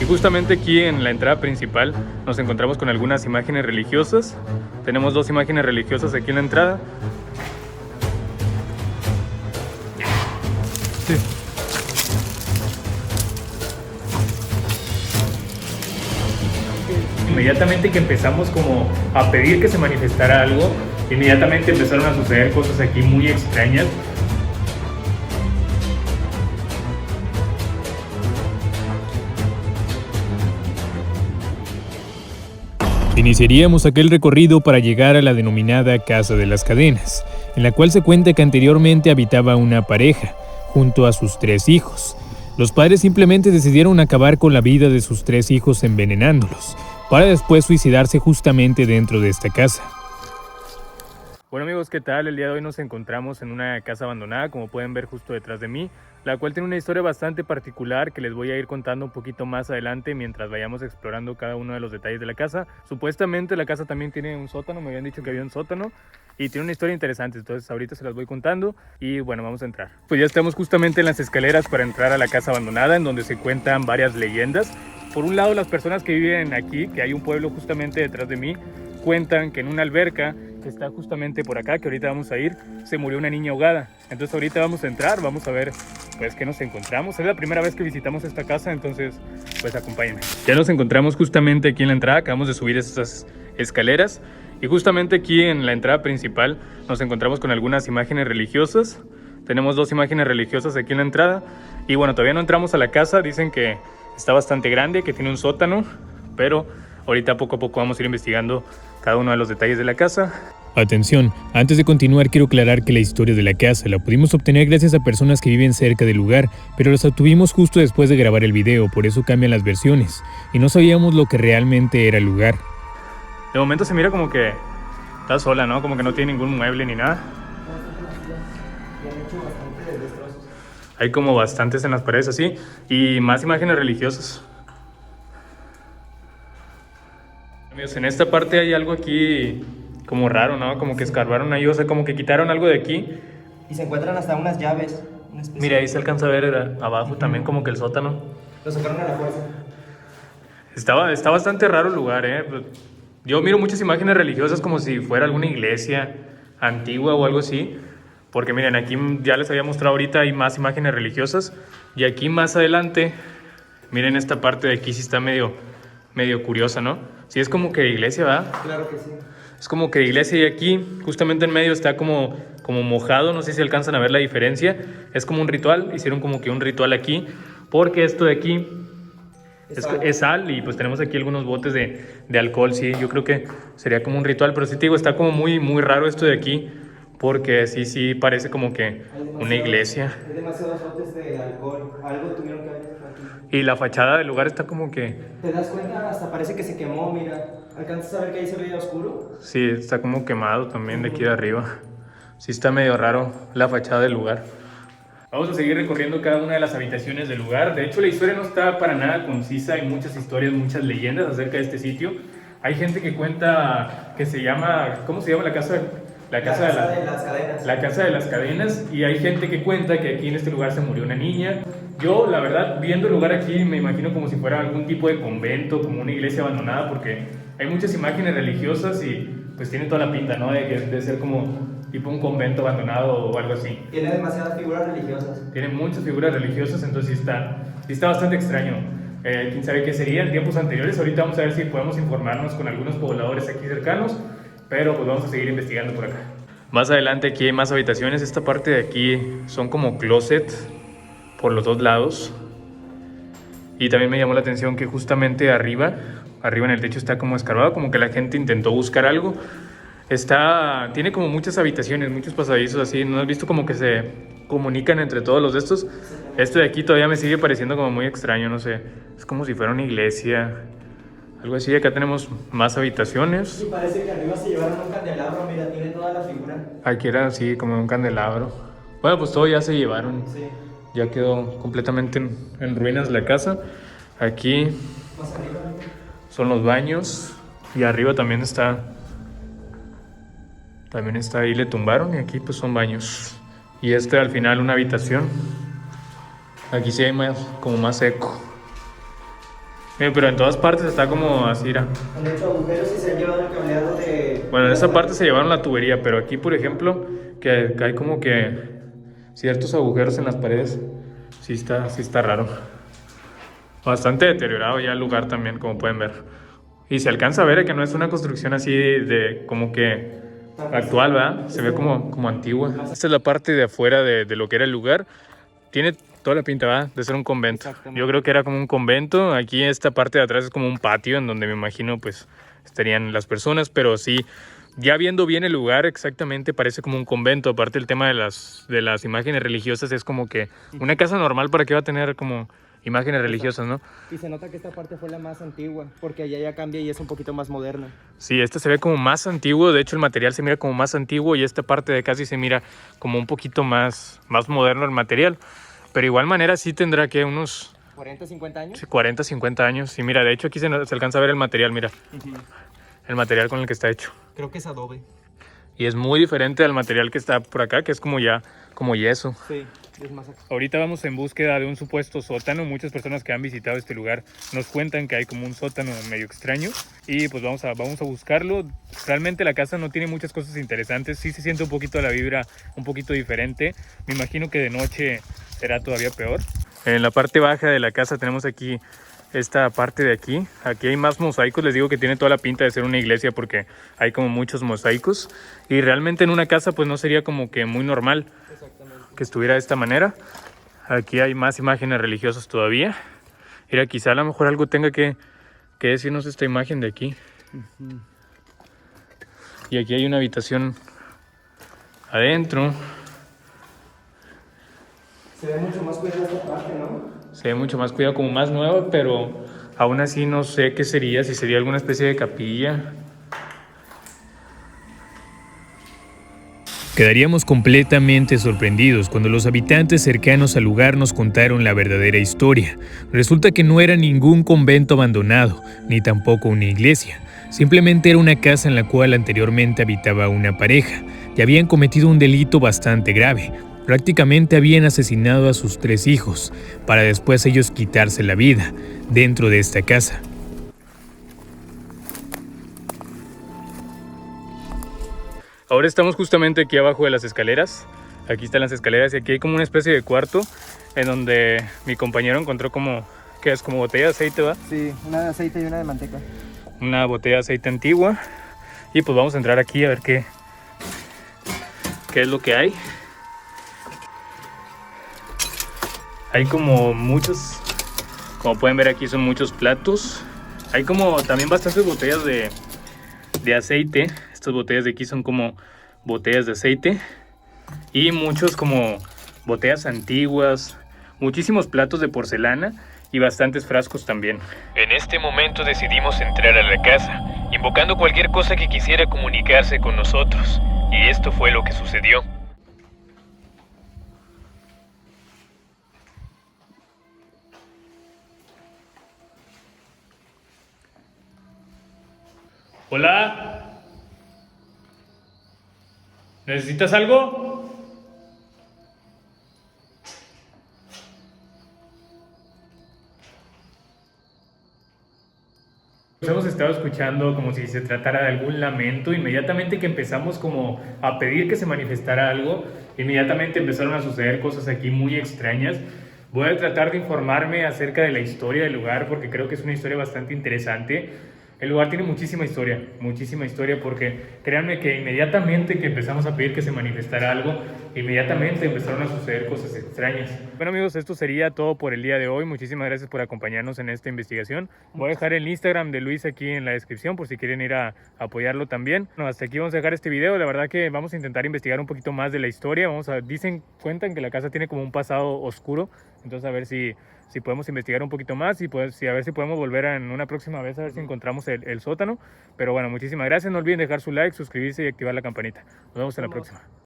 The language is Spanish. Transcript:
Y justamente aquí en la entrada principal nos encontramos con algunas imágenes religiosas. Tenemos dos imágenes religiosas aquí en la entrada. Sí. Inmediatamente que empezamos como a pedir que se manifestara algo, inmediatamente empezaron a suceder cosas aquí muy extrañas. Iniciaríamos aquel recorrido para llegar a la denominada Casa de las Cadenas, en la cual se cuenta que anteriormente habitaba una pareja, junto a sus 3 hijos. Los padres simplemente decidieron acabar con la vida de sus 3 hijos envenenándolos, para después suicidarse justamente dentro de esta casa. Bueno amigos, ¿qué tal? El día de hoy nos encontramos en una casa abandonada, como pueden ver justo detrás de mí, la cual tiene una historia bastante particular que les voy a ir contando un poquito más adelante mientras vayamos explorando cada uno de los detalles de la casa. Supuestamente la casa también tiene un sótano, me habían dicho que había un sótano y tiene una historia interesante, entonces ahorita se las voy contando y bueno, vamos a entrar. Pues ya estamos justamente en las escaleras para entrar a la casa abandonada, en donde se cuentan varias leyendas. Por un lado, las personas que viven aquí, que hay un pueblo justamente detrás de mí, cuentan que en una alberca que está justamente por acá, que ahorita vamos a ir, se murió una niña ahogada. Entonces ahorita vamos a entrar, vamos a ver pues qué nos encontramos. Es la primera vez que visitamos esta casa, entonces pues acompáñenme. Ya nos encontramos justamente aquí en la entrada, acabamos de subir estas escaleras y justamente aquí en la entrada principal nos encontramos con algunas imágenes religiosas. Tenemos 2 imágenes religiosas aquí en la entrada y bueno, todavía no entramos a la casa, dicen que está bastante grande, que tiene un sótano, pero ahorita poco a poco vamos a ir investigando cada uno de los detalles de la casa. Atención, antes de continuar quiero aclarar que la historia de la casa la pudimos obtener gracias a personas que viven cerca del lugar, pero las obtuvimos justo después de grabar el video, por eso cambian las versiones, y no sabíamos lo que realmente era el lugar. De momento se mira como que está sola, ¿no? Como que no tiene ningún mueble ni nada. Hay como bastantes en las paredes así, y más imágenes religiosas. Amigos, en esta parte hay algo aquí como raro, ¿no? Como que escarbaron ahí, o sea, como que quitaron algo de aquí. Y se encuentran hasta unas llaves. Mira, ahí se alcanza a ver abajo también como que el sótano. Lo sacaron a la fuerza. Está bastante raro el lugar, ¿eh? Yo miro muchas imágenes religiosas como si fuera alguna iglesia antigua o algo así. Porque miren, aquí ya les había mostrado ahorita, hay más imágenes religiosas. Y aquí más adelante, miren esta parte de aquí, sí está medio curiosa, ¿no? Sí, es como que iglesia, ¿verdad? Claro que sí. Es como que iglesia y aquí, justamente en medio está como mojado, no sé si alcanzan a ver la diferencia. Es como un ritual, hicieron como que un ritual aquí, porque esto de aquí es sal y pues tenemos aquí algunos botes de alcohol, sí, yo creo que sería como un ritual, pero sí te digo, está como muy raro esto de aquí, porque sí parece como que una iglesia. Hay demasiados botes de alcohol, algo tuvieron que haber aquí. Y la fachada del lugar está como que... ¿Te das cuenta? Hasta parece que se quemó, mira. ¿Alcanzas a ver que ahí se veía oscuro? Sí, está como quemado también de aquí de arriba. Sí está medio raro la fachada del lugar. Vamos a seguir recorriendo cada una de las habitaciones del lugar. De hecho, la historia no está para nada concisa. Hay muchas historias, muchas leyendas acerca de este sitio. Hay gente que cuenta que se llama... ¿Cómo se llama la casa? La casa de las cadenas. La Casa de las Cadenas. Y hay gente que cuenta que aquí en este lugar se murió una niña. Yo, la verdad, viendo el lugar aquí, me imagino como si fuera algún tipo de convento, como una iglesia abandonada, porque hay muchas imágenes religiosas y pues tiene toda la pinta, ¿no? De ser como tipo un convento abandonado o algo así. Tiene demasiadas figuras religiosas. Tiene muchas figuras religiosas, entonces sí está bastante extraño. Quién sabe qué sería en tiempos anteriores. Ahorita vamos a ver si podemos informarnos con algunos pobladores aquí cercanos, pero pues vamos a seguir investigando por acá. Más adelante aquí hay más habitaciones. Esta parte de aquí son como closet por los 2 lados. Y también me llamó la atención que justamente arriba en el techo está como escarbado, como que la gente intentó buscar algo. Tiene como muchas habitaciones, muchos pasadizos así. ¿No has visto como que se comunican entre todos los de estos? Este de aquí todavía me sigue pareciendo como muy extraño, no sé. Es como si fuera una iglesia, algo así. Acá tenemos más habitaciones. Y parece que arriba se llevaron un candelabro, mira, tiene toda la figura. Aquí era así como un candelabro. Bueno, pues todo ya se llevaron. Sí. Ya quedó completamente en ruinas la casa. Aquí Más arriba. son los baños y arriba también está ahí, le tumbaron y aquí pues son baños. Y al final una habitación. Aquí sí hay como más eco. Pero en todas partes está como así, mira. Han hecho agujeros y se han llevado el cableado de... Bueno, en esa parte se llevaron la tubería, pero aquí, por ejemplo, que hay como que ciertos agujeros en las paredes. Sí está raro. Bastante deteriorado ya el lugar también, como pueden ver. Y se alcanza a ver que no es una construcción así de como que actual, ¿verdad? Se ve como antigua. Esta es la parte de afuera de lo que era el lugar. Tiene toda la pinta, ¿verdad? De ser un convento. Yo creo que era como un convento. Aquí esta parte de atrás es como un patio en donde me imagino pues estarían las personas, pero sí, ya viendo bien el lugar exactamente parece como un convento. Aparte el tema de las imágenes religiosas es como que una casa normal para que va a tener como imágenes religiosas, ¿no? Y se nota que esta parte fue la más antigua, porque allá ya cambia y es un poquito más moderna. Sí, este se ve como más antiguo, de hecho el material se mira como más antiguo y esta parte de acá sí se mira como un poquito más moderno el material. Pero igual manera sí tendrá que unos... 40, 50 años. 40, 50 años. Sí, mira, de hecho aquí se alcanza a ver el material, mira. El material con el que está hecho. Creo que es adobe. Y es muy diferente al material que está por acá, que es como yeso. Sí, es más acá. Ahorita vamos en búsqueda de un supuesto sótano. Muchas personas que han visitado este lugar nos cuentan que hay como un sótano medio extraño. Y pues vamos a buscarlo. Realmente la casa no tiene muchas cosas interesantes. Sí se siente un poquito la vibra, un poquito diferente. Me imagino que de noche será todavía peor. En la parte baja de la casa tenemos aquí esta parte de aquí. Aquí hay más mosaicos. Les digo que tiene toda la pinta de ser una iglesia porque hay como muchos mosaicos. Y realmente en una casa pues no sería como que muy normal que estuviera de esta manera. Aquí hay más imágenes religiosas todavía. Mira, quizá a lo mejor algo tenga que decirnos esta imagen de aquí. Y aquí hay una habitación adentro. Se ve mucho más cuidado esta parte, ¿no? Se ve mucho más cuidado, como más nueva, pero aún así no sé qué sería, si sería alguna especie de capilla. Quedaríamos completamente sorprendidos cuando los habitantes cercanos al lugar nos contaron la verdadera historia. Resulta que no era ningún convento abandonado, ni tampoco una iglesia. Simplemente era una casa en la cual anteriormente habitaba una pareja y habían cometido un delito bastante grave. Prácticamente habían asesinado a sus 3 hijos, para después ellos quitarse la vida dentro de esta casa. Ahora estamos justamente aquí abajo de las escaleras. Aquí están las escaleras y aquí hay como una especie de cuarto en donde mi compañero encontró como, ¿qué es? Como botella de aceite, ¿va? Sí, una de aceite y una de manteca. Una botella de aceite antigua. Y pues vamos a entrar aquí a ver qué es lo que hay. Hay como muchos, como pueden ver aquí son muchos platos. Hay como también bastantes botellas de aceite. Estas botellas de aquí son como botellas de aceite. Y muchos como botellas antiguas. Muchísimos platos de porcelana y bastantes frascos también. En este momento decidimos entrar a la casa, invocando cualquier cosa que quisiera comunicarse con nosotros. Y esto fue lo que sucedió. Hola. ¿Necesitas algo? Hemos estado escuchando como si se tratara de algún lamento. Inmediatamente que empezamos como a pedir que se manifestara algo, inmediatamente empezaron a suceder cosas aquí muy extrañas. Voy a tratar de informarme acerca de la historia del lugar porque creo que es una historia bastante interesante. El lugar tiene muchísima historia porque créanme que inmediatamente que empezamos a pedir que se manifestara algo, inmediatamente empezaron a suceder cosas extrañas. Bueno amigos, esto sería todo por el día de hoy. Muchísimas gracias por acompañarnos en esta investigación. Voy a dejar el Instagram de Luis aquí en la descripción por si quieren ir a apoyarlo también. Bueno, hasta aquí vamos a dejar este video. La verdad que vamos a intentar investigar un poquito más de la historia. Cuentan que la casa tiene como un pasado oscuro. Entonces a ver si podemos investigar un poquito más y pues, a ver si podemos volver en una próxima vez a ver si encontramos el sótano. Pero bueno, muchísimas gracias. No olviden dejar su like, suscribirse y activar la campanita. Nos vemos en la próxima.